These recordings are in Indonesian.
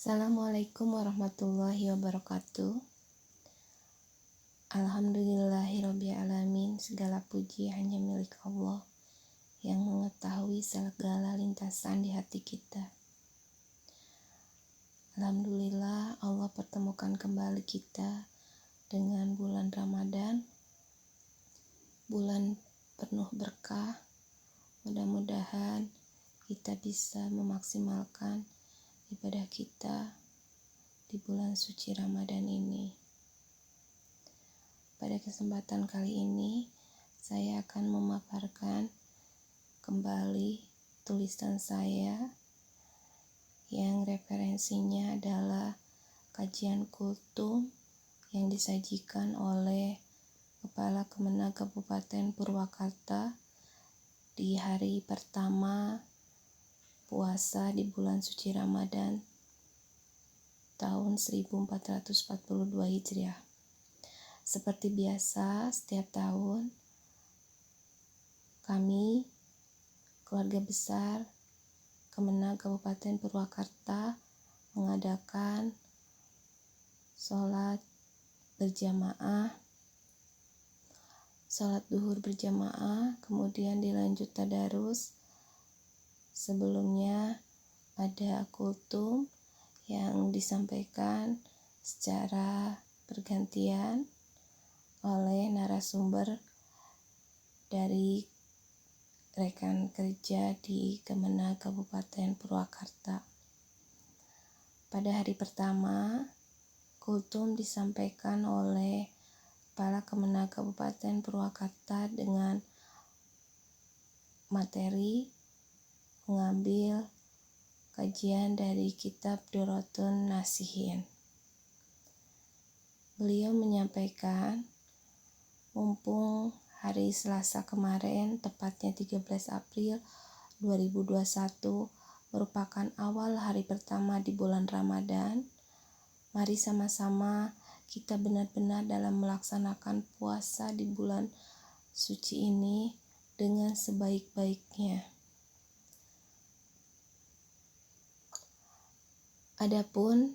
Assalamualaikum warahmatullahi wabarakatuh. Alhamdulillahirrabbilalamin. Segala puji hanya milik Allah yang mengetahui segala lintasan di hati kita. Alhamdulillah Allah pertemukan kembali kita dengan bulan Ramadan, bulan penuh berkah. Mudah-mudahan kita bisa memaksimalkan ibadah kita di bulan suci Ramadan ini. Pada kesempatan kali ini, saya akan memaparkan kembali tulisan saya yang referensinya adalah kajian kultum yang disajikan oleh Kepala Kemenag Kabupaten Purwakarta di hari pertama puasa di bulan suci Ramadan tahun 1442 Hijriah. Seperti biasa, setiap tahun kami, keluarga besar Kemenag Kabupaten Purwakarta, mengadakan sholat duhur berjamaah, kemudian dilanjut tadarus. Sebelumnya ada kultum yang disampaikan secara bergantian oleh narasumber dari rekan kerja di Kemenag Kabupaten Purwakarta. Pada hari pertama, kultum disampaikan oleh Kepala Kemenag Kabupaten Purwakarta dengan materi mengambil kajian dari kitab Durratun Nasihin. Beliau menyampaikan, mumpung hari Selasa kemarin, tepatnya 13 April 2021, merupakan awal hari pertama di bulan Ramadan, mari sama-sama kita benar-benar dalam melaksanakan puasa di bulan suci ini dengan sebaik-baiknya. Adapun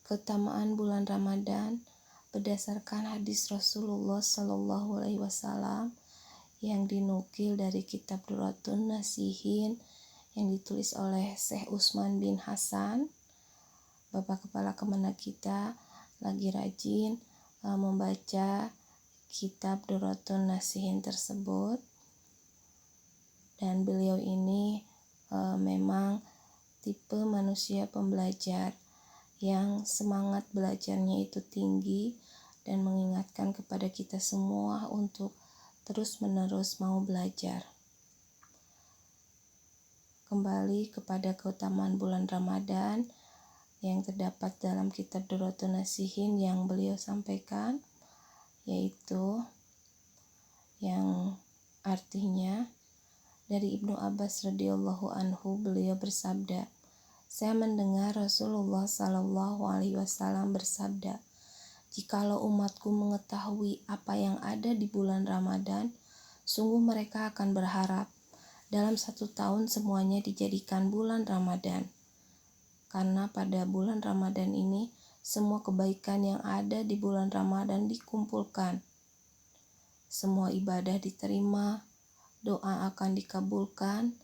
keutamaan bulan Ramadan berdasarkan hadis Rasulullah SAW yang dinukil dari kitab Durratun Nasihin yang ditulis oleh Syekh Utsman bin Hasan. Bapak Kepala Kemenag kita lagi rajin membaca kitab Durratun Nasihin tersebut, dan beliau ini memang tipe manusia pembelajar yang semangat belajarnya itu tinggi dan mengingatkan kepada kita semua untuk terus-menerus mau belajar. Kembali kepada keutamaan bulan Ramadan yang terdapat dalam kitab Durratun Nasihin yang beliau sampaikan, yaitu yang artinya dari Ibnu Abbas radhiyallahu anhu, beliau bersabda, saya mendengar Rasulullah SAW bersabda, jikalau umatku mengetahui apa yang ada di bulan Ramadan, sungguh mereka akan berharap dalam 1 tahun semuanya dijadikan bulan Ramadan. Karena pada bulan Ramadan ini, semua kebaikan yang ada di bulan Ramadan dikumpulkan. Semua ibadah diterima, doa akan dikabulkan,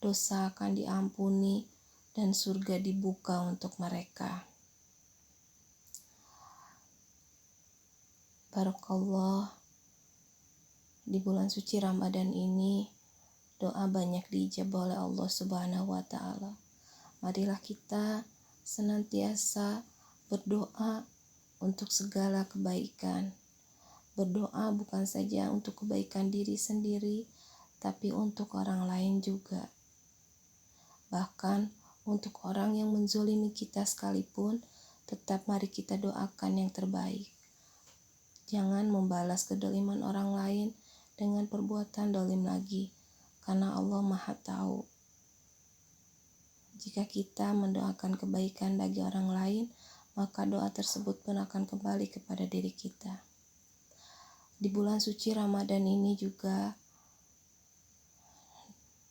dosa akan diampuni, dan surga dibuka untuk mereka. Barakallah, di bulan suci Ramadan ini doa banyak diijabah oleh Allah Subhanahu wa Ta'ala. Marilah kita senantiasa berdoa untuk segala kebaikan. Berdoa bukan saja untuk kebaikan diri sendiri, tapi untuk orang lain juga. Bahkan untuk orang yang menzolimi kita sekalipun, tetap mari kita doakan yang terbaik. Jangan membalas kedoliman orang lain dengan perbuatan dolim lagi, karena Allah Maha Tahu. Jika kita mendoakan kebaikan bagi orang lain, maka doa tersebut pun akan kembali kepada diri kita. Di bulan suci Ramadan ini juga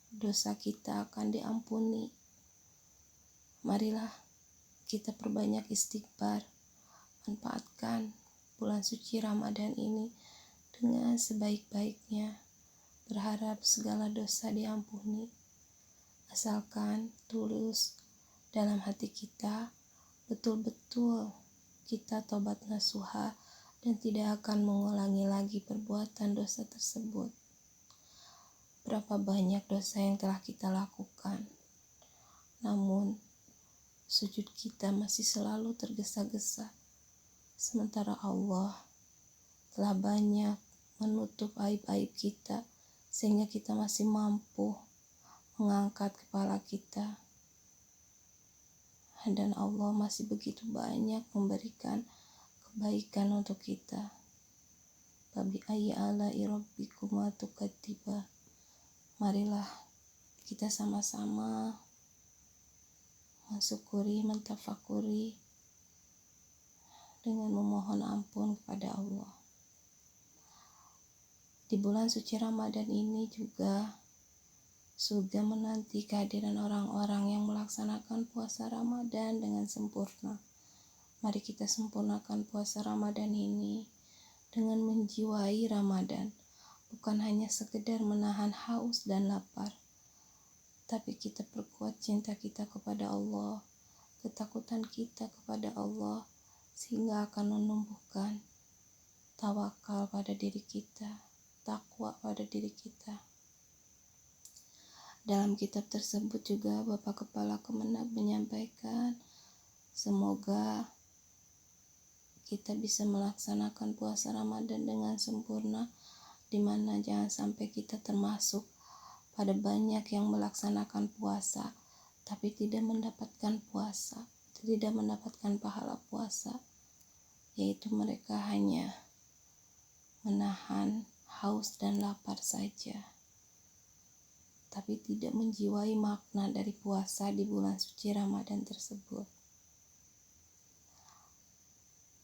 dosa kita akan diampuni. Marilah kita perbanyak istighfar, manfaatkan bulan suci Ramadan ini dengan sebaik-baiknya, berharap segala dosa diampuni, asalkan tulus dalam hati kita, betul-betul kita tobat nasuha dan tidak akan mengulangi lagi perbuatan dosa tersebut. Berapa banyak dosa yang telah kita lakukan, namun sujud kita masih selalu tergesa-gesa, sementara Allah telah banyak menutup aib-aib kita sehingga kita masih mampu mengangkat kepala kita, dan Allah masih begitu banyak memberikan kebaikan untuk kita. Fabi ayyi ala'i rabbikuma tukadziban. Marilah kita sama-sama mensyukuri, mentafakuri dengan memohon ampun kepada Allah. Di bulan suci Ramadan ini juga surga menanti kehadiran orang-orang yang melaksanakan puasa Ramadan dengan sempurna. Mari kita sempurnakan puasa Ramadan ini dengan menjiwai Ramadan, bukan hanya sekedar menahan haus dan lapar, tapi kita perkuat cinta kita kepada Allah, ketakutan kita kepada Allah, sehingga akan menumbuhkan tawakal pada diri kita, takwa pada diri kita. Dalam kitab tersebut juga Bapak Kepala Kemenag menyampaikan, semoga kita bisa melaksanakan puasa Ramadan dengan sempurna, di mana jangan sampai kita termasuk pada banyak yang melaksanakan puasa tapi tidak mendapatkan puasa, tidak mendapatkan pahala puasa, yaitu mereka hanya menahan haus dan lapar saja, tapi tidak menjiwai makna dari puasa di bulan suci Ramadan tersebut.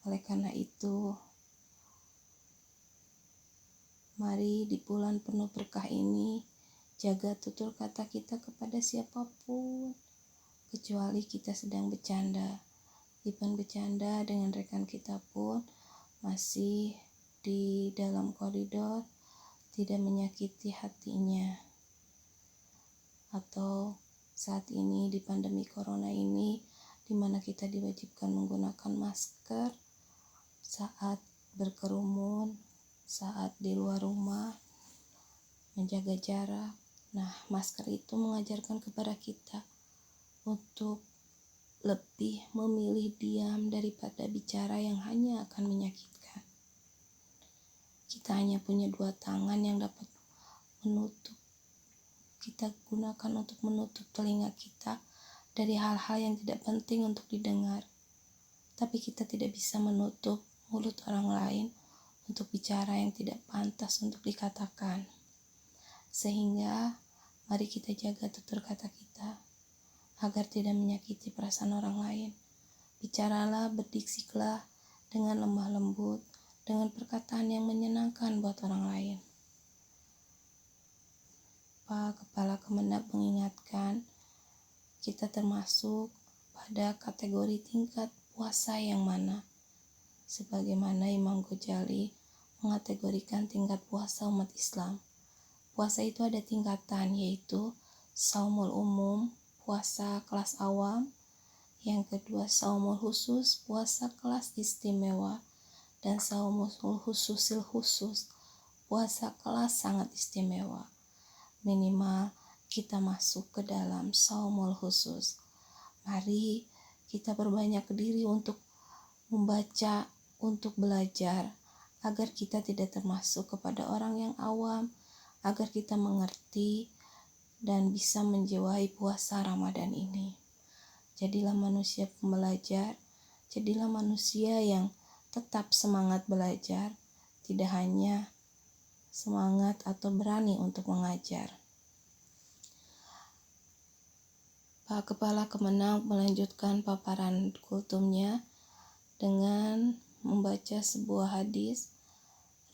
Oleh karena itu, mari di bulan penuh berkah ini jaga tutur kata kita kepada siapapun, kecuali kita sedang bercanda. Even bercanda dengan rekan kita pun masih di dalam koridor, tidak menyakiti hatinya. Atau saat ini di pandemi corona ini, di mana kita diwajibkan menggunakan masker saat berkerumun, saat di luar rumah, menjaga jarak. Nah, masker itu mengajarkan kepada kita untuk lebih memilih diam daripada bicara yang hanya akan menyakitkan. Kita hanya punya 2 tangan yang dapat menutup. Kita gunakan untuk menutup telinga kita dari hal-hal yang tidak penting untuk didengar. Tapi kita tidak bisa menutup mulut orang lain untuk bicara yang tidak pantas untuk dikatakan. Sehingga mari kita jaga tutur kata kita agar tidak menyakiti perasaan orang lain. Bicaralah, berdiksilah dengan lemah lembut, dengan perkataan yang menyenangkan buat orang lain. Pak Kepala Kemenag mengingatkan, kita termasuk pada kategori tingkat puasa yang mana? Sebagaimana Imam Ghazali mengategorikan tingkat puasa umat Islam. Puasa itu ada tingkatan, yaitu Shaumul Umum, puasa kelas awam. Yang kedua, Shaumul Khusus, puasa kelas istimewa. Dan Shaumul Khususil Khusus, puasa kelas sangat istimewa. Minimal kita masuk ke dalam Shaumul Khusus. Mari kita perbanyak diri untuk membaca, untuk belajar, agar kita tidak termasuk kepada orang yang awam, agar kita mengerti dan bisa menjiwai puasa Ramadan ini. Jadilah manusia pembelajar, jadilah manusia yang tetap semangat belajar, tidak hanya semangat atau berani untuk mengajar. Pak Kepala Kemenag melanjutkan paparan kultumnya dengan membaca sebuah hadis.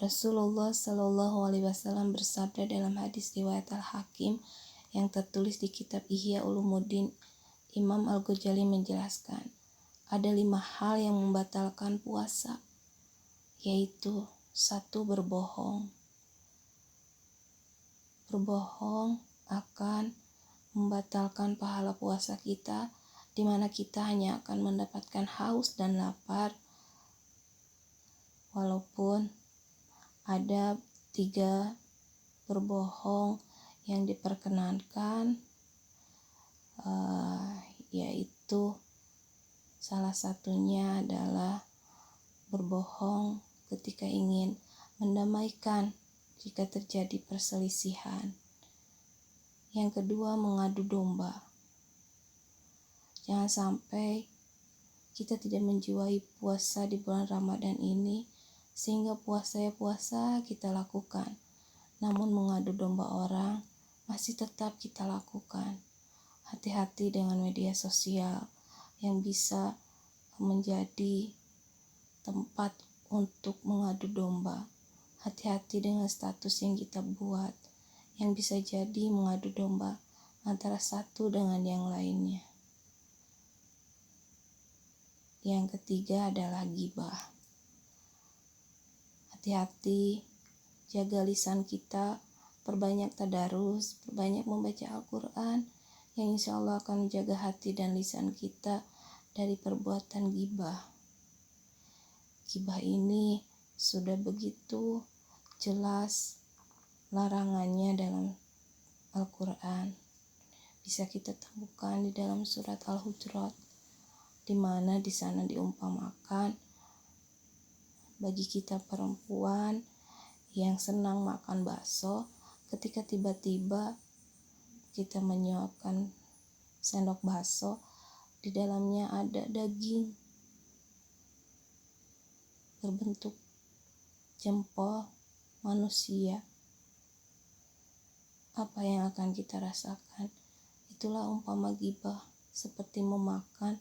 Rasulullah Shallallahu Alaihi Wasallam bersabda dalam hadis riwayat Al-Hakim yang tertulis di kitab Ihya Ulumuddin. Imam Al-Ghazali menjelaskan, ada 5 hal yang membatalkan puasa, yaitu 1. Berbohong. Berbohong akan membatalkan pahala puasa kita, di mana kita hanya akan mendapatkan haus dan lapar, walaupun ada 3 berbohong yang diperkenankan, yaitu salah satunya adalah berbohong ketika ingin mendamaikan jika terjadi perselisihan. Yang kedua, mengadu domba. Jangan sampai kita tidak menjiwai puasa di bulan Ramadan ini, sehingga puasa kita lakukan, namun mengadu domba orang masih tetap kita lakukan. Hati-hati dengan media sosial yang bisa menjadi tempat untuk mengadu domba. Hati-hati dengan status yang kita buat, yang bisa jadi mengadu domba antara satu dengan yang lainnya. Yang ketiga adalah ghibah. Hati-hati, jaga lisan kita, perbanyak tadarus, perbanyak membaca Al-Quran, yang insya Allah akan menjaga hati dan lisan kita dari perbuatan ghibah. Ghibah ini sudah begitu jelas larangannya dalam Al-Quran. Bisa kita temukan di dalam surat Al-Hujurat, di mana di sana diumpamakan bagi kita perempuan yang senang makan bakso, ketika tiba-tiba kita menyuapkan sendok bakso, di dalamnya ada daging berbentuk jempol manusia. Apa yang akan kita rasakan? Itulah umpama ghibah, seperti memakan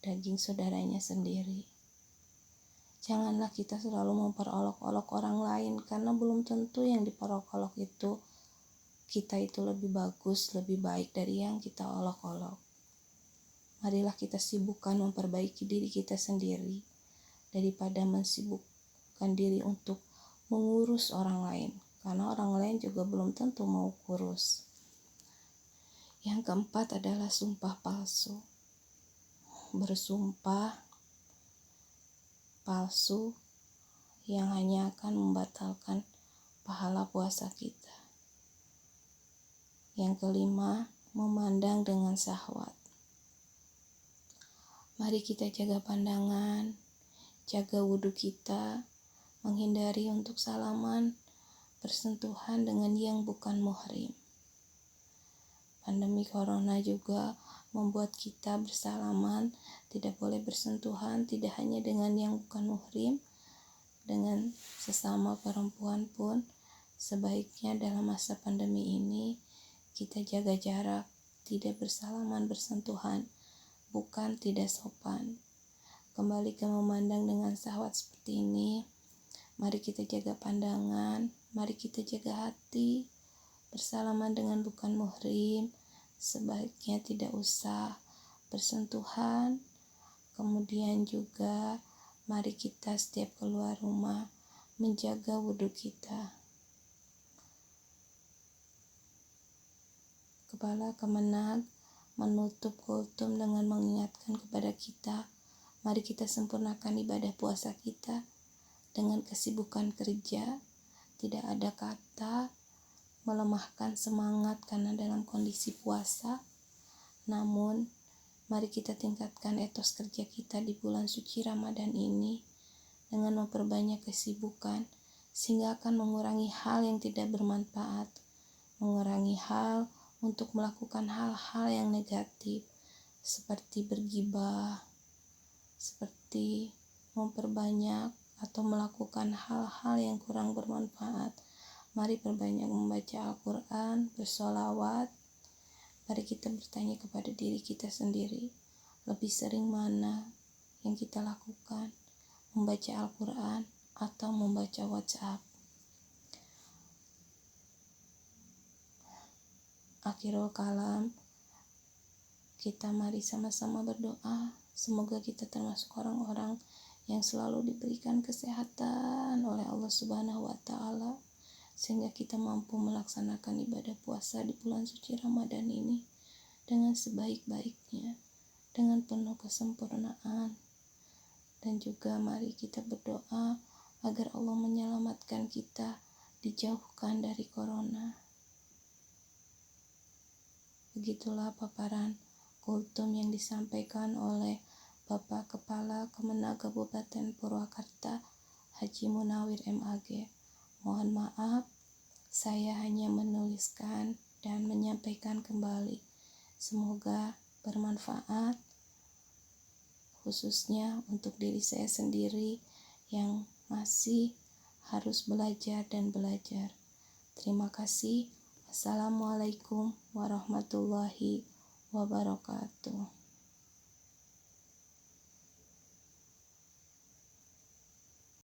daging saudaranya sendiri. Janganlah kita selalu memperolok-olok orang lain, karena belum tentu yang diperolok-olok itu kita itu lebih bagus, lebih baik dari yang kita olok-olok. Marilah kita sibukkan memperbaiki diri kita sendiri, daripada mensibukkan diri untuk mengurus orang lain, karena orang lain juga belum tentu mau kurus. Yang keempat adalah sumpah palsu. Bersumpah palsu yang hanya akan membatalkan pahala puasa kita. Yang kelima, memandang dengan syahwat. Mari kita jaga pandangan, jaga wudhu kita, menghindari untuk salaman, bersentuhan dengan yang bukan muhrim. Pandemi corona juga membuat kita bersalaman, tidak boleh bersentuhan, tidak hanya dengan yang bukan muhrim, dengan sesama perempuan pun sebaiknya dalam masa pandemi ini kita jaga jarak, tidak bersalaman, bersentuhan, bukan tidak sopan. Kembali ke memandang dengan syahwat seperti ini, mari kita jaga pandangan, mari kita jaga hati. Bersalaman dengan bukan muhrim sebaiknya tidak usah bersentuhan. Kemudian juga mari kita setiap keluar rumah menjaga wudhu kita. Kepala kemenag menutup kultum dengan mengingatkan kepada kita, mari kita sempurnakan ibadah puasa kita dengan kesibukan kerja. Tidak ada kata melemahkan semangat karena dalam kondisi puasa, namun mari kita tingkatkan etos kerja kita di bulan suci Ramadan ini dengan memperbanyak kesibukan, sehingga akan mengurangi hal yang tidak bermanfaat, mengurangi hal untuk melakukan hal-hal yang negatif, seperti bergibah, seperti memperbanyak atau melakukan hal-hal yang kurang bermanfaat. Mari perbanyak membaca Al-Quran, bersolawat. Mari kita bertanya kepada diri kita sendiri, lebih sering mana yang kita lakukan, membaca Al-Quran atau membaca WhatsApp. Akhirul kalam, kita mari sama-sama berdoa. Semoga kita termasuk orang-orang yang selalu diberikan kesehatan oleh Allah Subhanahu wa Ta'ala, sehingga kita mampu melaksanakan ibadah puasa di bulan suci Ramadan ini dengan sebaik-baiknya, dengan penuh kesempurnaan. Dan juga mari kita berdoa agar Allah menyelamatkan kita, dijauhkan dari corona. Begitulah paparan kultum yang disampaikan oleh Bapak Kepala Kemenag Kabupaten Purwakarta, Haji Munawir MAG. Mohon maaf, saya hanya menuliskan dan menyampaikan kembali. Semoga bermanfaat, khususnya untuk diri saya sendiri yang masih harus belajar dan belajar. Terima kasih. Wassalamualaikum warahmatullahi wabarakatuh.